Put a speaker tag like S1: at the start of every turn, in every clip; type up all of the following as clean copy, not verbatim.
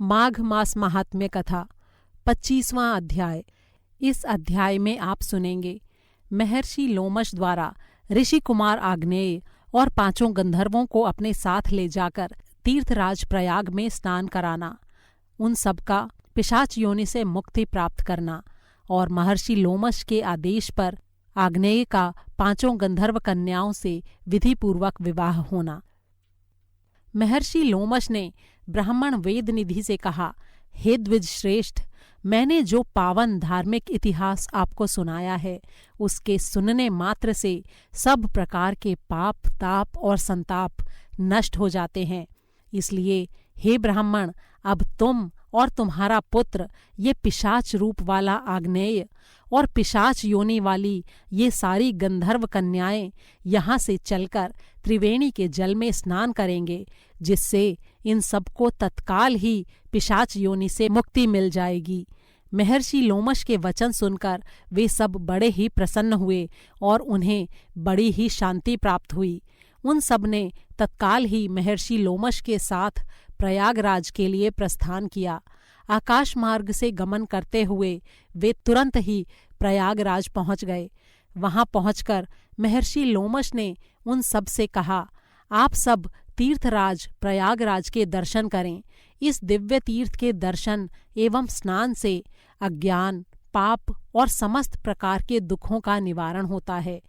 S1: माघ मास महात्म्य कथा 25वां अध्याय। इस अध्याय में आप सुनेंगे महर्षि लोमश द्वारा ऋषि कुमार आग्नेय और 5 गंधर्वों को अपने साथ ले जाकर तीर्थराज प्रयाग में स्नान कराना, उन सबका पिशाच योनि से मुक्ति प्राप्त करना और महर्षि लोमश के आदेश पर आग्नेय का 5 गंधर्व कन्याओं से विधिपूर्वक विवाह होना। महर्षि लोमश ने ब्राह्मण वेदनिधि से कहा, हे द्विज श्रेष्ठ, मैंने जो पावन धार्मिक इतिहास आपको सुनाया है उसके सुनने मात्र से सब प्रकार के पाप, ताप और संताप नष्ट हो जाते हैं। इसलिए हे ब्राह्मण, अब तुम और तुम्हारा पुत्र ये पिशाच रूप वाला आग्नेय और पिशाच योनि वाली ये सारी गंधर्व कन्याएं यहाँ से चलकर त्रिवेणी के जल में स्नान करेंगे, जिससे इन सबको तत्काल ही पिशाच योनि से मुक्ति मिल जाएगी। महर्षि लोमश के वचन सुनकर वे सब बड़े ही प्रसन्न हुए और उन्हें बड़ी ही शांति प्राप्त हुई। उन सब ने तत्काल ही महर्षि लोमश के साथ प्रयागराज के लिए प्रस्थान किया। आकाश मार्ग से गमन करते हुए वे तुरंत ही प्रयागराज पहुंच गए। वहां पहुंचकर महर्षि लोमश ने उन सब से कहा, आप सब तीर्थराज प्रयागराज के दर्शन करें। इस दिव्य तीर्थ के दर्शन एवं स्नान से अज्ञान, पाप और समस्त प्रकार के दुखों का निवारण होता है।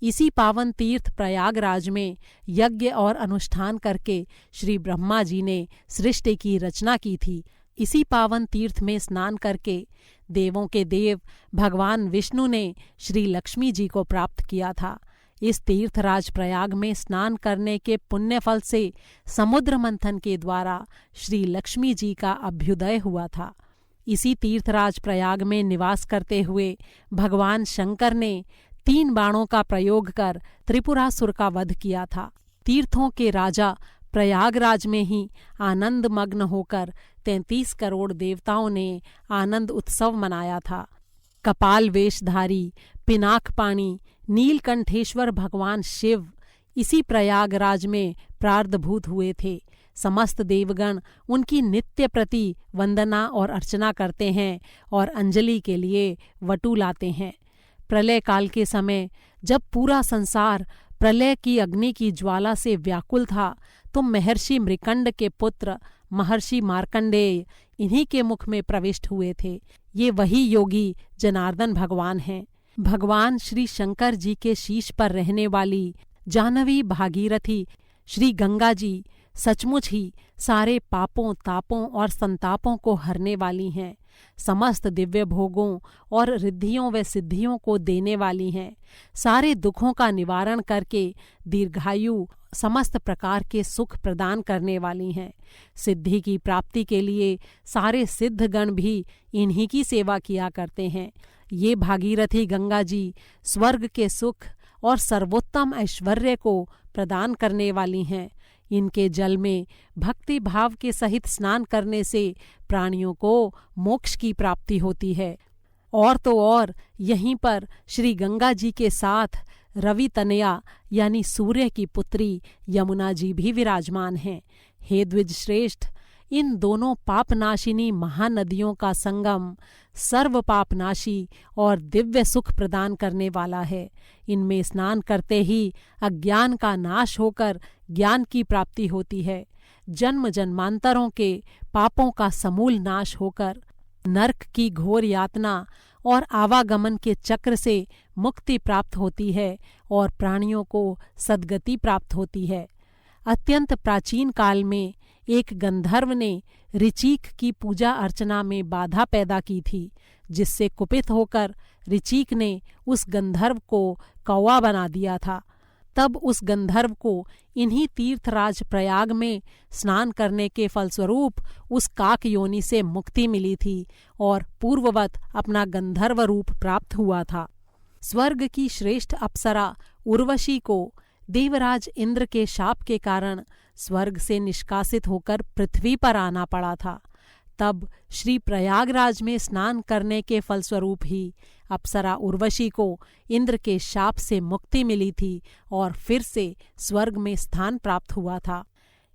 S1: इसी पावन तीर्थ प्रयागराज में यज्ञ और अनुष्ठान करके श्री ब्रह्मा जी ने सृष्टि की रचना की थी। इसी पावन तीर्थ में स्नान करके देवों के देव भगवान विष्णु ने श्री लक्ष्मी जी को प्राप्त किया था। इस तीर्थराज प्रयाग में स्नान करने के पुण्य फल से समुद्र मंथन के द्वारा श्री लक्ष्मी जी का अभ्युदय हुआ था। इसी तीर्थराज प्रयाग में निवास करते हुए भगवान शंकर ने 3 बाणों का प्रयोग कर त्रिपुरासुर का वध किया था। तीर्थों के राजा प्रयागराज में ही आनंद मग्न होकर 33 करोड़ देवताओं ने आनंद उत्सव मनाया था। कपाल वेशधारी पिनाक पाणी नीलकंठेश्वर भगवान शिव इसी प्रयागराज में प्रारब्धभूत हुए थे। समस्त देवगण उनकी नित्य प्रति वंदना और अर्चना करते हैं और अंजलि के लिए वटु लाते हैं। प्रलय काल के समय जब पूरा संसार प्रलय की अग्नि की ज्वाला से व्याकुल था, तो महर्षि मृकंड के पुत्र महर्षि मार्कंडेय इन्हीं के मुख में प्रविष्ट हुए थे। ये वही योगी जनार्दन भगवान हैं। भगवान श्री शंकर जी के शीश पर रहने वाली जानवी भागीरथी श्री गंगा जी सचमुच ही सारे पापों, तापों और संतापों को हरने वाली हैं। समस्त दिव्य भोगों और रिद्धियों व सिद्धियों को देने वाली हैं। सारे दुखों का निवारण करके दीर्घायु, समस्त प्रकार के सुख प्रदान करने वाली हैं। सिद्धि की प्राप्ति के लिए सारे सिद्धगण भी इन्हीं की सेवा किया करते हैं। ये भागीरथी गंगा जी स्वर्ग के सुख और सर्वोत्तम ऐश्वर्य को प्रदान करने वाली हैं। इनके जल में भक्ति भाव के सहित स्नान करने से प्राणियों को मोक्ष की प्राप्ति होती है। और तो और यहीं पर श्री गंगा जी के साथ रवि तनया यानी सूर्य की पुत्री यमुना जी भी विराजमान हैं। हे द्विज श्रेष्ठ, इन दोनों पापनाशिनी महानदियों का संगम सर्व पापनाशी और दिव्य सुख प्रदान करने वाला है। इनमें स्नान करते ही अज्ञान का नाश होकर ज्ञान की प्राप्ति होती है। जन्म जन्मांतरों के पापों का समूल नाश होकर नरक की घोर यातना और आवागमन के चक्र से मुक्ति प्राप्त होती है और प्राणियों को सद्गति प्राप्त होती है। अत्यंत प्राचीन काल में एक गंधर्व ने ऋचिक की पूजा अर्चना में बाधा पैदा की थी, जिससे कुपित होकर ऋचिक ने उस गंधर्व को कौवा बना दिया था। तब उस गंधर्व को इन्हीं तीर्थराज प्रयाग में स्नान करने के फलस्वरूप उस काक योनि से मुक्ति मिली थी और पूर्ववत अपना गंधर्व रूप प्राप्त हुआ था। स्वर्ग की श्रेष्ठ अप्सरा उर्वशी को देवराज इंद्र के शाप के कारण स्वर्ग से निष्कासित होकर पृथ्वी पर आना पड़ा था। तब श्री प्रयागराज में स्नान करने के फलस्वरूप ही अप्सरा उर्वशी को इंद्र के शाप से मुक्ति मिली थी और फिर से स्वर्ग में स्थान प्राप्त हुआ था।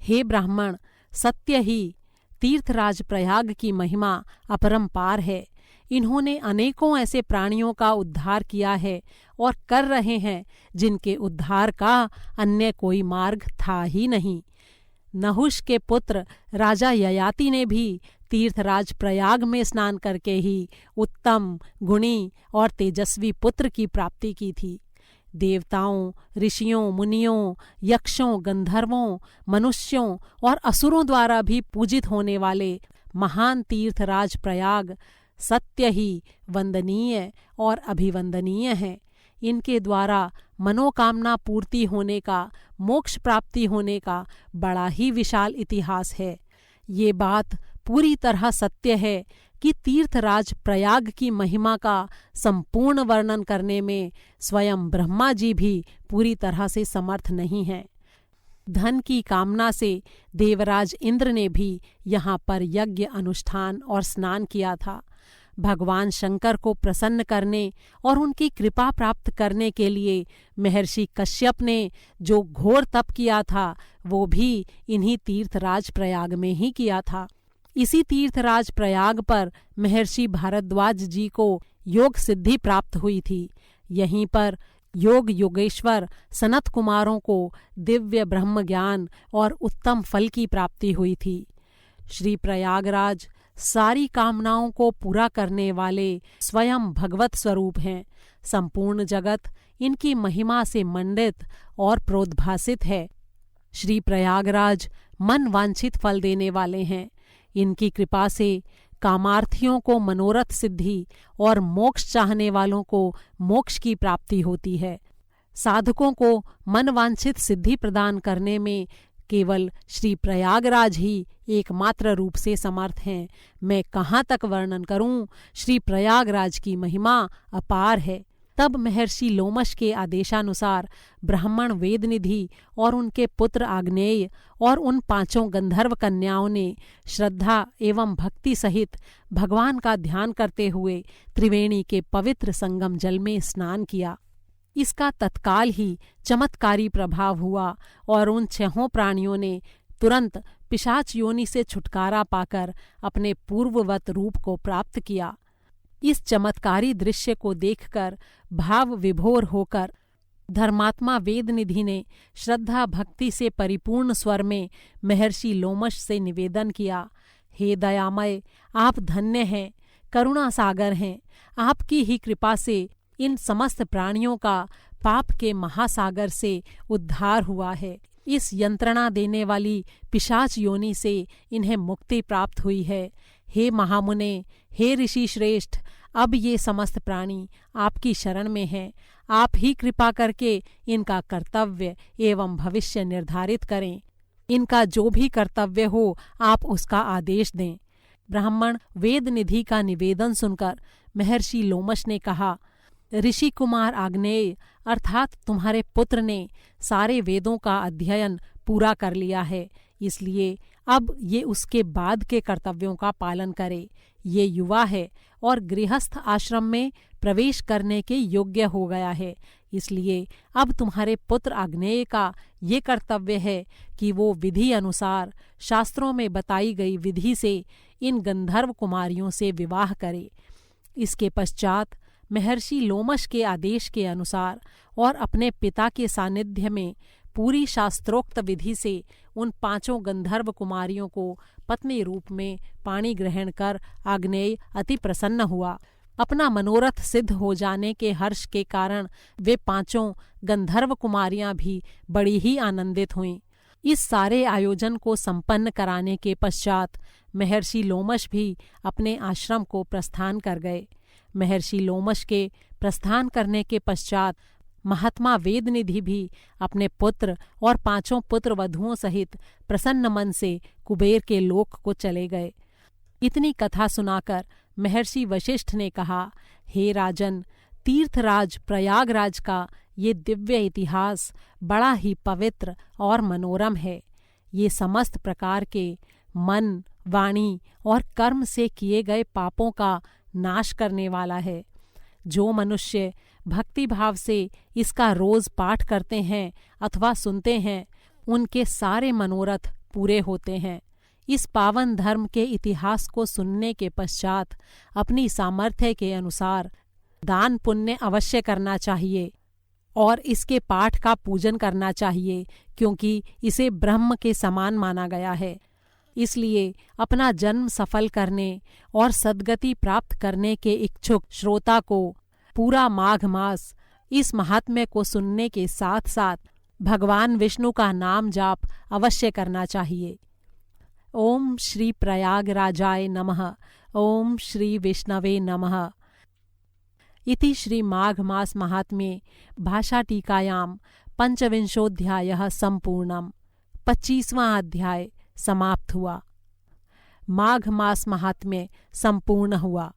S1: हे ब्राह्मण, सत्य ही तीर्थराज प्रयाग की महिमा अपरंपार है। इन्होंने अनेकों ऐसे प्राणियों का उद्धार किया है और कर रहे हैं जिनके उद्धार का अन्य कोई मार्ग था ही नहीं। नहुष के पुत्र राजा ययाति ने भी तीर्थराज प्रयाग में स्नान करके ही उत्तम, गुणी और तेजस्वी पुत्र की प्राप्ति की थी। देवताओं, ऋषियों, मुनियों, यक्षों, गंधर्वों, मनुष्यों और असुरों द्वारा भी पूजित होने वाले महान तीर्थराज प्रयाग सत्य ही वंदनीय और अभिवंदनीय हैं। इनके द्वारा मनोकामना पूर्ति होने का, मोक्ष प्राप्ति होने का बड़ा ही विशाल इतिहास है। ये बात पूरी तरह सत्य है कि तीर्थराज प्रयाग की महिमा का संपूर्ण वर्णन करने में स्वयं ब्रह्मा जी भी पूरी तरह से समर्थ नहीं हैं। धन की कामना से देवराज इंद्र ने भी यहाँ पर यज्ञ अनुष्ठान और स्नान किया था। भगवान शंकर को प्रसन्न करने और उनकी कृपा प्राप्त करने के लिए महर्षि कश्यप ने जो घोर तप किया था वो भी इन्हीं तीर्थराज प्रयाग में ही किया था। इसी तीर्थराज प्रयाग पर महर्षि भारद्वाज जी को योग सिद्धि प्राप्त हुई थी। यहीं पर योग योगेश्वर सनत कुमारों को दिव्य ब्रह्म ज्ञान और उत्तम फल की प्राप्ति हुई थी। श्री प्रयागराज सारी कामनाओं को पूरा करने वाले स्वयं भगवत स्वरूप हैं। संपूर्ण जगत इनकी महिमा से मंडित और प्रोद्भासित है। श्री प्रयागराज मन वांछित फल देने वाले हैं। इनकी कृपा से कामार्थियों को मनोरथ सिद्धि और मोक्ष चाहने वालों को मोक्ष की प्राप्ति होती है। साधकों को मनवांछित सिद्धि प्रदान करने में केवल श्री प्रयागराज ही एकमात्र रूप से समर्थ हैं। मैं कहाँ तक वर्णन करूं, श्री प्रयागराज की महिमा अपार है। तब महर्षि लोमश के आदेशानुसार ब्राह्मण वेदनिधि और उनके पुत्र आग्नेय और उन 5 गंधर्व कन्याओं ने श्रद्धा एवं भक्ति सहित भगवान का ध्यान करते हुए त्रिवेणी के पवित्र संगम जल में स्नान किया। इसका तत्काल ही चमत्कारी प्रभाव हुआ और उन 6 प्राणियों ने तुरंत पिशाच योनि से छुटकारा पाकर अपने पूर्ववत रूप को प्राप्त किया। इस चमत्कारी दृश्य को देखकर भाव विभोर होकर धर्मात्मा वेदनिधि ने श्रद्धा भक्ति से परिपूर्ण स्वर में महर्षि लोमश से निवेदन किया, हे दयामय, आप धन्य हैं, करुणा सागर हैं। आपकी ही कृपा से इन समस्त प्राणियों का पाप के महासागर से उद्धार हुआ है। इस यंत्रणा देने वाली पिशाच योनि से इन्हें मुक्ति प्राप्त हुई है। हे महामुने, हे ऋषि श्रेष्ठ, अब ये समस्त प्राणी आपकी शरण में हैं। आप ही कृपा करके इनका कर्तव्य एवं भविष्य निर्धारित करें। इनका जो भी कर्तव्य हो आप उसका आदेश दें। ब्राह्मण वेदनिधि का निवेदन सुनकर महर्षि लोमश ने कहा, ऋषि कुमार आग्नेय अर्थात तुम्हारे पुत्र ने सारे वेदों का अध्ययन पूरा कर लिया है, इसलिए अब ये उसके बाद के कर्तव्यों का पालन करे। ये युवा है और गृहस्थ आश्रम में प्रवेश करने के योग्य हो गया है, इसलिए अब तुम्हारे पुत्र आग्नेय का ये कर्तव्य है कि वो विधि अनुसार शास्त्रों में बताई गई विधि से इन गंधर्व कुमारियों से विवाह करे। इसके पश्चात महर्षि लोमश के आदेश के अनुसार और अपने पिता के सानिध्य में पूरी शास्त्रोक्त विधि से उन 5 गंधर्व कुमारियों को पत्नी रूप में पाणी ग्रहण कर आग्नेय अति प्रसन्न हुआ। अपना मनोरथ सिद्ध हो जाने के हर्ष के कारण वे 5 गंधर्व कुमारियां भी बड़ी ही आनंदित हुईं। इस सारे आयोजन को संपन्न कराने के पश्चात महर्षि लोमश भी अपने आश्रम को प्रस्थान कर गए। महर्षि लोमश के प्रस्थान करने के पश्चात महात्मा वेदनिधि भी अपने पुत्र और 5 पुत्र वधुओं सहित प्रसन्न मन से कुबेर के लोक को चले गए। इतनी कथा सुनाकर महर्षि वशिष्ठ ने कहा, हे राजन, तीर्थराज प्रयागराज का ये दिव्य इतिहास बड़ा ही पवित्र और मनोरम है। ये समस्त प्रकार के मन, वाणी और कर्म से किए गए पापों का नाश करने वाला है। जो मनुष्य भक्ति भाव से इसका रोज पाठ करते हैं अथवा सुनते हैं, उनके सारे मनोरथ पूरे होते हैं। इस पावन धर्म के इतिहास को सुनने के पश्चात अपनी सामर्थ्य के अनुसार दान पुण्य अवश्य करना चाहिए और इसके पाठ का पूजन करना चाहिए, क्योंकि इसे ब्रह्म के समान माना गया है। इसलिए अपना जन्म सफल करने और सद्गति प्राप्त करने के इच्छुक श्रोता को पूरा माघ मास इस महात्म्य को सुनने के साथ साथ भगवान विष्णु का नाम जाप अवश्य करना चाहिए। ओम श्री प्रयागराजाय नमः। ओम श्री विष्णवे नमः। इति श्री माघ मास महात्म्ये भाषाटीकायां पंचविंशोऽध्यायः संपूर्णम्। 25वां अध्याय समाप्त हुआ। माघ मास महात्म्य संपूर्ण हुआ।